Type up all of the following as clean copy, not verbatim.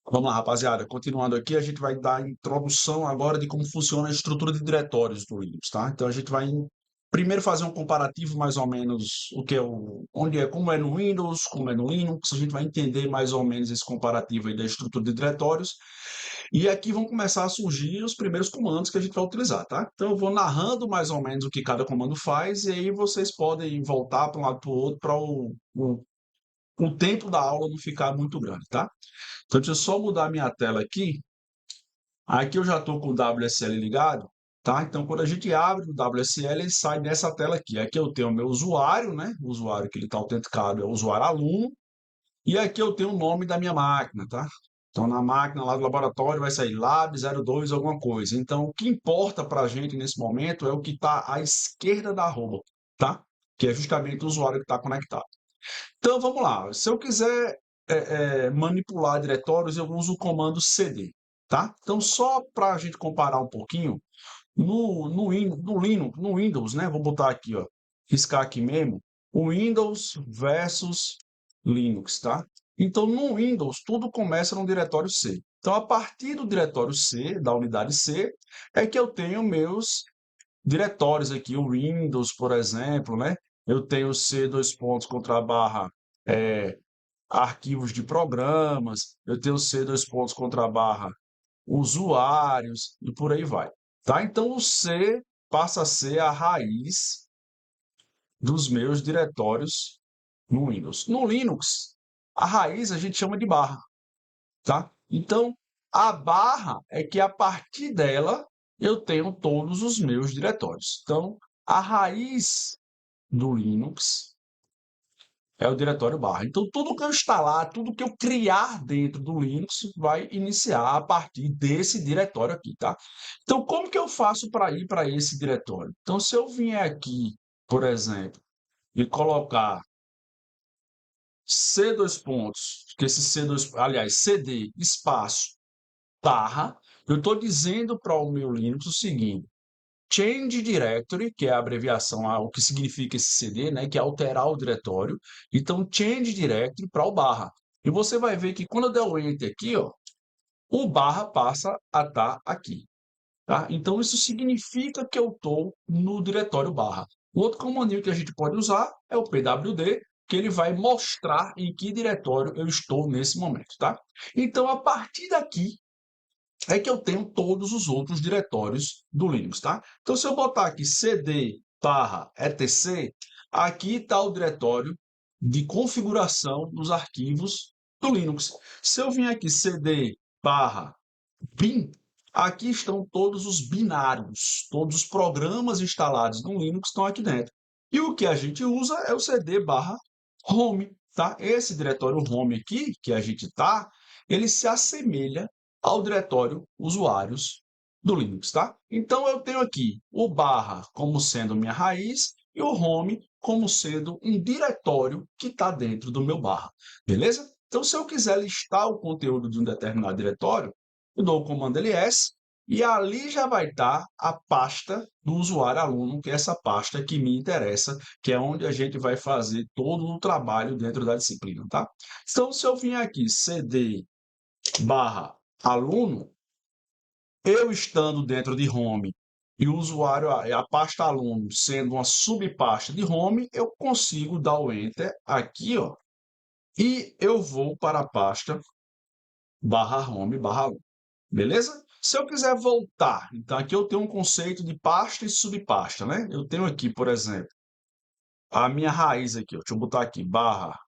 Vamos lá, rapaziada. Continuando aqui, a gente vai dar a introdução agora de como funciona a estrutura de diretórios do Linux, tá? Então a gente vai primeiro fazer um comparativo mais ou menos o que é onde é, como é no Windows, como é no Linux. A gente vai entender mais ou menos esse comparativo aí da estrutura de diretórios. E aqui vão começar a surgir os primeiros comandos que a gente vai utilizar, tá? Então eu vou narrando mais ou menos o que cada comando faz e aí vocês podem voltar para um lado para o outro para o tempo da aula não ficar muito grande, tá? Então, deixa eu só mudar a minha tela aqui. Aqui eu já estou com o WSL ligado, tá? Então, quando a gente abre o WSL, ele sai dessa tela aqui. Aqui eu tenho o meu usuário, né? O usuário que ele está autenticado é o usuário aluno. E aqui eu tenho o nome da minha máquina, tá? Então, na máquina lá do laboratório vai sair lab02 alguma coisa. Então, o que importa para a gente nesse momento é o que está à esquerda da arroba, tá? Que é justamente o usuário que está conectado. Então, vamos lá. Se eu quiser manipular diretórios, eu uso o comando cd, tá? Então, só para a gente comparar um pouquinho, no Linux, no Windows, né? Vou botar aqui, ó, riscar aqui mesmo, o Windows versus Linux, tá? Então, no Windows, tudo começa no diretório C. Então, a partir do diretório C, da unidade C, é que eu tenho meus diretórios aqui, o Windows, por exemplo, né? Eu tenho C dois pontos contra a barra arquivos de programas, eu tenho C dois pontos contra a barra usuários e por aí vai. Tá? Então o C passa a ser a raiz dos meus diretórios no Windows. No Linux, a raiz a gente chama de barra, tá? Então a barra é que a partir dela eu tenho todos os meus diretórios. Então a raiz do Linux é o diretório barra. Então, tudo que eu instalar, tudo que eu criar dentro do Linux vai iniciar a partir desse diretório aqui, tá? Então, como que eu faço para ir para esse diretório? Então, se eu vier aqui, por exemplo, e colocar C dois pontos, que esse C dois, aliás, CD espaço barra, eu estou dizendo para o meu Linux o seguinte: Change Directory, que é a abreviação, o que significa esse CD, né, que é alterar o diretório. Então, Change Directory para o barra. E você vai ver que quando eu der o Enter aqui, ó, o barra passa a estar aqui. Tá? Então, isso significa que eu estou no diretório barra. O outro comandinho que a gente pode usar é o pwd, que ele vai mostrar em que diretório eu estou nesse momento. Tá? Então, a partir daqui, é que eu tenho todos os outros diretórios do Linux, tá? Então, se eu botar aqui cd barra etc, aqui está o diretório de configuração dos arquivos do Linux. Se eu vim aqui cd barra bin, aqui estão todos os binários, todos os programas instalados no Linux estão aqui dentro. E o que a gente usa é o cd barra home, tá? Esse diretório home aqui, que a gente está, ele se assemelha ao diretório usuários do Linux, tá? Então, eu tenho aqui o barra como sendo minha raiz e o home como sendo um diretório que está dentro do meu barra, beleza? Então, se eu quiser listar o conteúdo de um determinado diretório, eu dou o comando ls e ali já vai estar a pasta do usuário aluno, que é essa pasta que me interessa, que é onde a gente vai fazer todo o trabalho dentro da disciplina, tá? Então, se eu vim aqui cd barra aluno, eu estando dentro de home e o usuário, a pasta aluno sendo uma subpasta de home, eu consigo dar o enter aqui, ó, e eu vou para a pasta barra home barra aluno, beleza? Se eu quiser voltar, então aqui eu tenho um conceito de pasta e subpasta, né? Eu tenho aqui, por exemplo, a minha raiz aqui, ó, deixa eu botar aqui, barra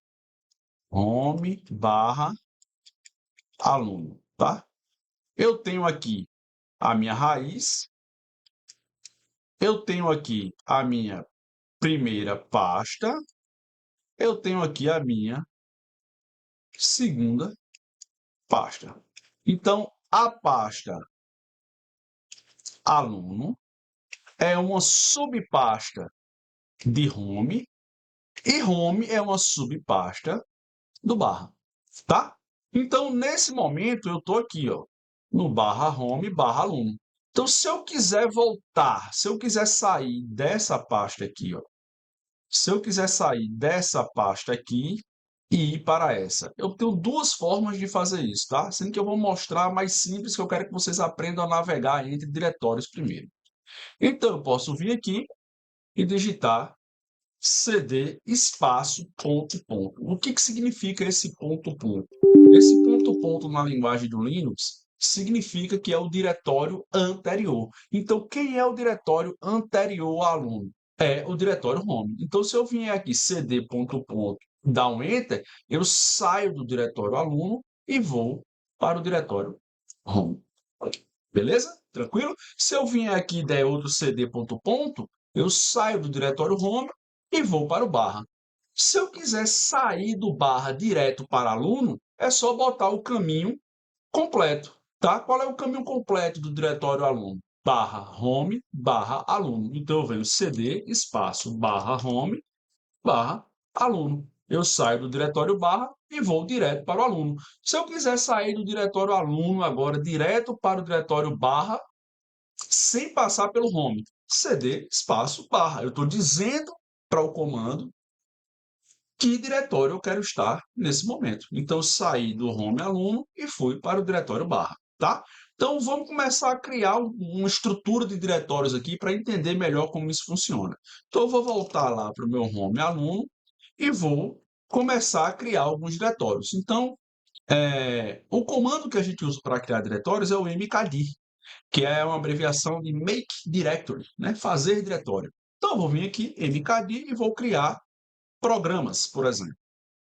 home barra aluno, tá? Eu tenho aqui a minha raiz, eu tenho aqui a minha primeira pasta, eu tenho aqui a minha segunda pasta. Então, a pasta aluno é uma subpasta de home e home é uma subpasta do barra, tá? Então, nesse momento, eu estou aqui, ó, no barra home barra aluno. Então, se eu quiser voltar, se eu quiser sair dessa pasta aqui, ó, se eu quiser sair dessa pasta aqui, e ir para essa. Eu tenho duas formas de fazer isso, tá? Sendo que eu vou mostrar a mais simples, que eu quero que vocês aprendam a navegar entre diretórios primeiro. Então, eu posso vir aqui e digitar cd espaço ponto ponto. O que significa esse ponto ponto? Esse ponto ponto na linguagem do Linux significa que é o diretório anterior. Então, quem é o diretório anterior ao aluno? É o diretório home. Então, se eu vier aqui cd ponto ponto, dar um enter, eu saio do diretório aluno e vou para o diretório home. Beleza? Tranquilo? Se eu vier aqui e der outro cd ponto ponto, eu saio do diretório home e vou para o barra. Se eu quiser sair do barra direto para aluno, é só botar o caminho completo, tá? Qual é o caminho completo do diretório aluno? Barra home, barra aluno. Então, eu venho cd, espaço, barra home, barra aluno. Eu saio do diretório barra e vou direto para o aluno. Se eu quiser sair do diretório aluno agora direto para o diretório barra, sem passar pelo home, cd espaço barra. Eu estou dizendo para o comando que diretório eu quero estar nesse momento. Então, saí do home aluno e fui para o diretório barra, tá? Então, vamos começar a criar uma estrutura de diretórios aqui para entender melhor como isso funciona. Então, eu vou voltar lá para o meu home aluno e vou começar a criar alguns diretórios. Então, o comando que a gente usa para criar diretórios é o mkdir, que é uma abreviação de Make Directory, né? Fazer diretório. Então, eu vou vir aqui, mkdir, e vou criar programas, por exemplo.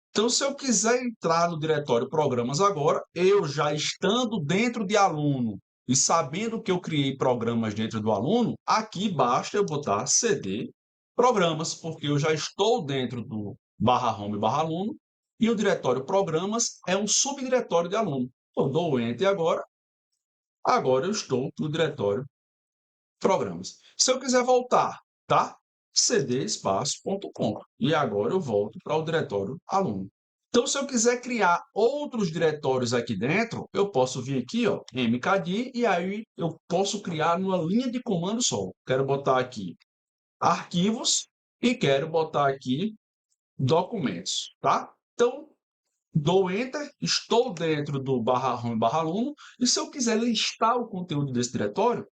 Então, se eu quiser entrar no diretório programas agora, eu já estando dentro de aluno e sabendo que eu criei programas dentro do aluno, aqui basta eu botar cd programas, porque eu já estou dentro do barra home barra aluno e o diretório programas é um subdiretório de aluno. Eu dou o enter agora eu estou no diretório programas. Se eu quiser voltar, tá? cd espaço ponto .com. E agora eu volto para o diretório aluno. Então, se eu quiser criar outros diretórios aqui dentro, eu posso vir aqui, ó, mkdir, e aí eu posso criar numa linha de comando só. Quero botar aqui arquivos e quero botar aqui documentos, tá? Então, dou enter, estou dentro do barra home barra aluno, e se eu quiser listar o conteúdo desse diretório,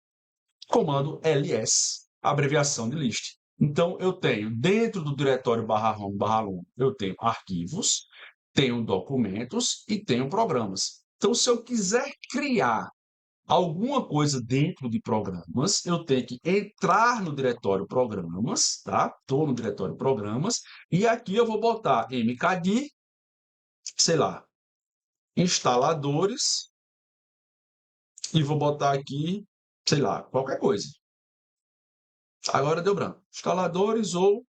comando ls, abreviação de list. Então, eu tenho dentro do diretório barra home barra aluno, eu tenho arquivos, tenho documentos e tenho programas. Então, se eu quiser criar alguma coisa dentro de programas, eu tenho que entrar no diretório programas, tá? Estou no diretório programas, e aqui eu vou botar mkdir, sei lá, instaladores, e vou botar aqui, sei lá, qualquer coisa. Agora deu branco. Instaladores ou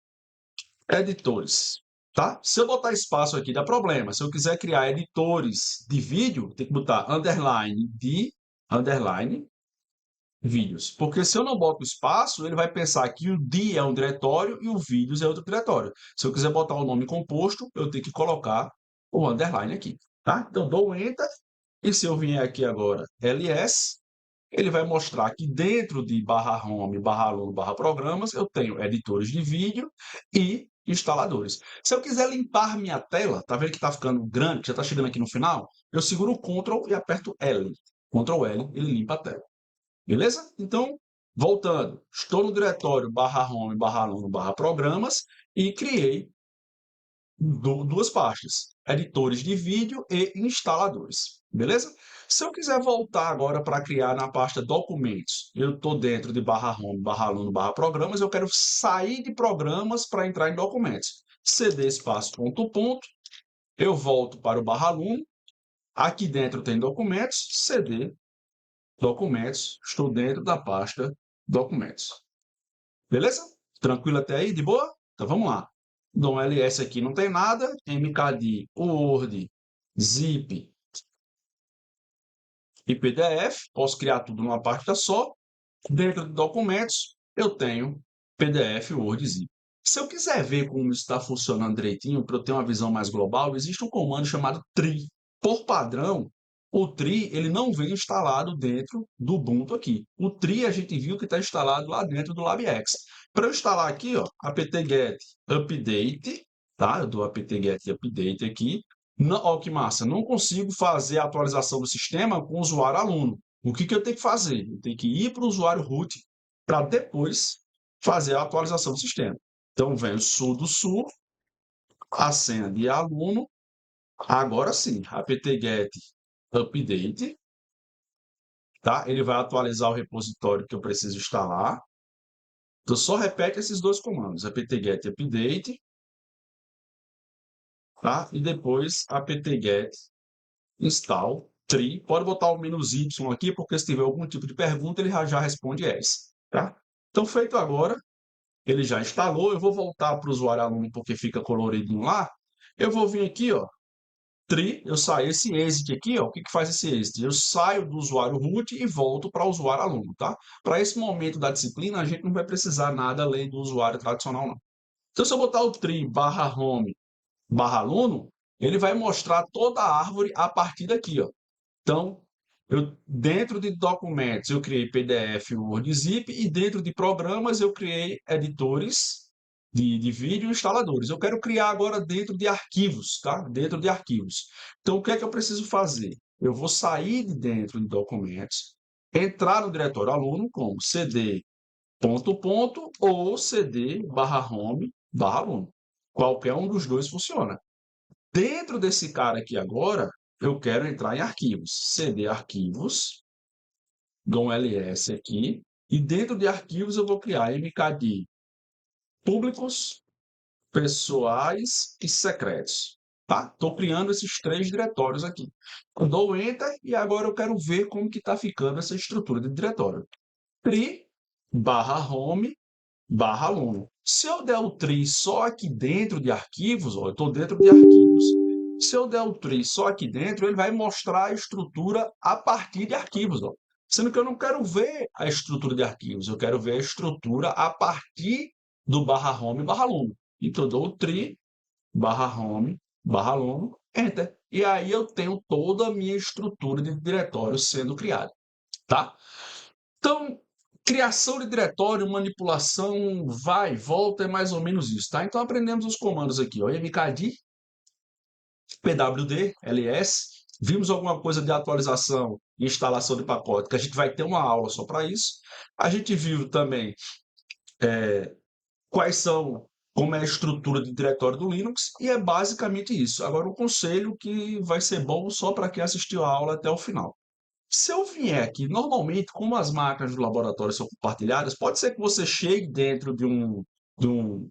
editores, tá? Se eu botar espaço aqui, dá problema. Se eu quiser criar editores de vídeo, tem que botar underline de underline vídeos. Porque se eu não boto espaço, ele vai pensar que o de é um diretório e o vídeos é outro diretório. Se eu quiser botar o nome composto, eu tenho que colocar o underline aqui, tá? Então, dou um enter, e se eu vier aqui agora, ls, ele vai mostrar que dentro de barra home, barra aluno, barra programas, eu tenho editores de vídeo e instaladores. Se eu quiser limpar minha tela, tá vendo que está ficando grande, já está chegando aqui no final, eu seguro o Ctrl e aperto L. Ctrl L, ele limpa a tela. Beleza? Então, voltando, estou no diretório barra home, barra aluno, barra programas e criei duas pastas, editores de vídeo e instaladores, beleza? Se eu quiser voltar agora para criar na pasta documentos, eu estou dentro de barra home, barra aluno, barra programas, eu quero sair de programas para entrar em documentos. cd espaço ponto ponto, eu volto para o barra aluno, aqui dentro tem documentos, cd documentos, estou dentro da pasta documentos. Beleza? Tranquilo até aí? De boa? Então vamos lá. Dom ls aqui não tem nada, mkdir, word, zip e pdf, posso criar tudo numa pasta só. Dentro de documentos, eu tenho pdf, word, zip. Se eu quiser ver como isso está funcionando direitinho, para eu ter uma visão mais global, existe um comando chamado tri. Por padrão, o tri ele não vem instalado dentro do Ubuntu aqui. O tri a gente viu que está instalado lá dentro do LabX. Para eu instalar aqui, ó, apt-get update tá? Eu dou apt-get e update aqui. Não, ó, que massa, não consigo fazer a atualização do sistema com o usuário aluno. O que eu tenho que fazer? Eu tenho que ir para o usuário root para depois fazer a atualização do sistema. Então, vem sudo su, a senha de aluno, agora sim, apt-get update, tá? Ele vai atualizar o repositório que eu preciso instalar. Então, só repete esses dois comandos, apt-get update, tá? E depois apt-get install tree. Pode botar o "-y" aqui, porque se tiver algum tipo de pergunta, ele já responde yes, tá? Então, feito agora, ele já instalou. Eu vou voltar para o usuário aluno, porque fica coloridinho lá. Eu vou vir aqui, ó, tree, eu saio esse exit aqui, ó, o que faz esse exit? Eu saio do usuário root e volto para o usuário aluno, tá? Para esse momento da disciplina, a gente não vai precisar nada além do usuário tradicional, não. Então, se eu botar o tree barra home barra aluno, ele vai mostrar toda a árvore a partir daqui, ó. Então, dentro de documentos, eu criei PDF, Word, Zip, e dentro de programas, eu criei editores de vídeo e instaladores. Eu quero criar agora dentro de arquivos, tá? Dentro de arquivos. Então, o que é que eu preciso fazer? Eu vou sair de dentro de documentos, entrar no diretório aluno como cd ponto ponto ou cd barra home barra aluno. Qualquer um dos dois funciona. Dentro desse cara aqui agora, eu quero entrar em arquivos. CD arquivos, dou um ls aqui, e dentro de arquivos eu vou criar mkdir públicos, pessoais e secretos. Tá? Estou criando esses 3 diretórios aqui. Eu dou enter e agora eu quero ver como que está ficando essa estrutura de diretório. Tri barra home barra aluno. Se eu der o tree só aqui dentro de arquivos, ó, eu estou dentro de arquivos. Se eu der o tree só aqui dentro, ele vai mostrar a estrutura a partir de arquivos, ó. Sendo que eu não quero ver a estrutura de arquivos, eu quero ver a estrutura a partir do barra home barra aluno. Então, eu dou o tree barra home barra aluno, enter. E aí eu tenho toda a minha estrutura de diretório sendo criada, tá? Então, criação de diretório, manipulação, vai, volta, é mais ou menos isso, tá? Então, aprendemos os comandos aqui, ó, mkdir, pwd, ls, vimos alguma coisa de atualização e instalação de pacote, que a gente vai ter uma aula só para isso. A gente viu também quais são, como é a estrutura de diretório do Linux, e é basicamente isso. Agora, um conselho que vai ser bom só para quem assistiu a aula até o final. Se eu vier aqui, normalmente, como as máquinas do laboratório são compartilhadas, pode ser que você chegue dentro de um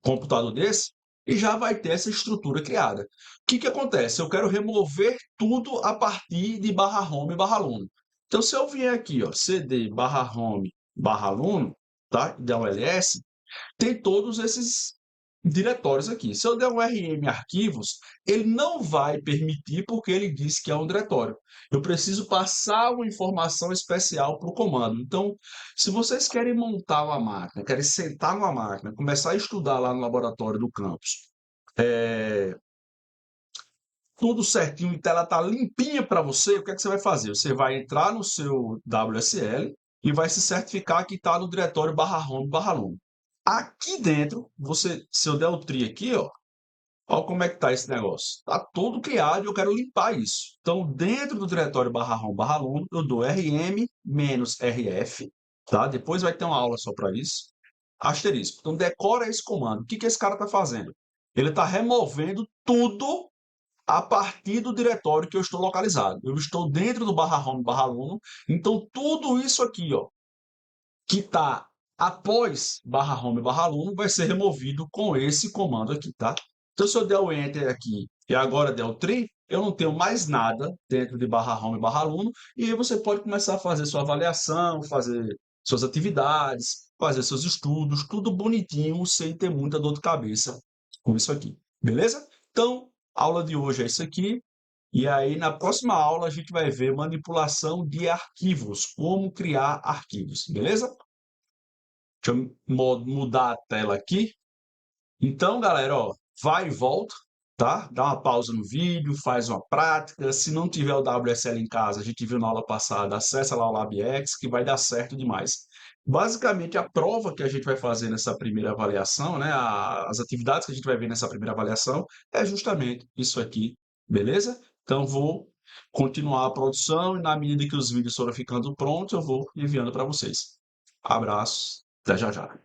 computador desse e já vai ter essa estrutura criada. O que acontece? Eu quero remover tudo a partir de barra home barra aluno. Então, se eu vier aqui, ó, cd barra home barra aluno, tá? E der um ls, tem todos esses diretórios aqui. Se eu der um rm arquivos, ele não vai permitir porque ele diz que é um diretório. Eu preciso passar uma informação especial para o comando. Então, se vocês querem montar uma máquina, querem sentar numa máquina, começar a estudar lá no laboratório do campus, tudo certinho, então ela está limpinha para você, o que é que você vai fazer? Você vai entrar no seu WSL e vai se certificar que está no diretório barra home barra aluno. Aqui dentro, se eu der o tri aqui, ó, olha como é que está esse negócio. Está todo criado e eu quero limpar isso. Então, dentro do diretório barra home barra aluno, eu dou rm-rf, tá? Depois vai ter uma aula só para isso. Asterisco. Então, decora esse comando. O que esse cara está fazendo? Ele está removendo tudo a partir do diretório que eu estou localizado. Eu estou dentro do barra home barra aluno, então tudo isso aqui, ó, que está após barra home barra aluno vai ser removido com esse comando aqui, tá? Então, se eu der o enter aqui e agora der o tree, eu não tenho mais nada dentro de barra home barra aluno, e aí você pode começar a fazer sua avaliação, fazer suas atividades, fazer seus estudos, tudo bonitinho, sem ter muita dor de cabeça com isso aqui, beleza? Então, a aula de hoje é isso aqui. E aí, na próxima aula, a gente vai ver manipulação de arquivos, como criar arquivos, beleza? Deixa eu mudar a tela aqui. Então, galera, ó, vai e volta, tá? Dá uma pausa no vídeo, faz uma prática. Se não tiver o WSL em casa, a gente viu na aula passada, acessa lá o LabX, que vai dar certo demais. Basicamente, a prova que a gente vai fazer nessa primeira avaliação, né, as atividades que a gente vai ver nessa primeira avaliação, é justamente isso aqui, beleza? Então, vou continuar a produção e, na medida que os vídeos forem ficando prontos, eu vou enviando para vocês. Abraço, até já já.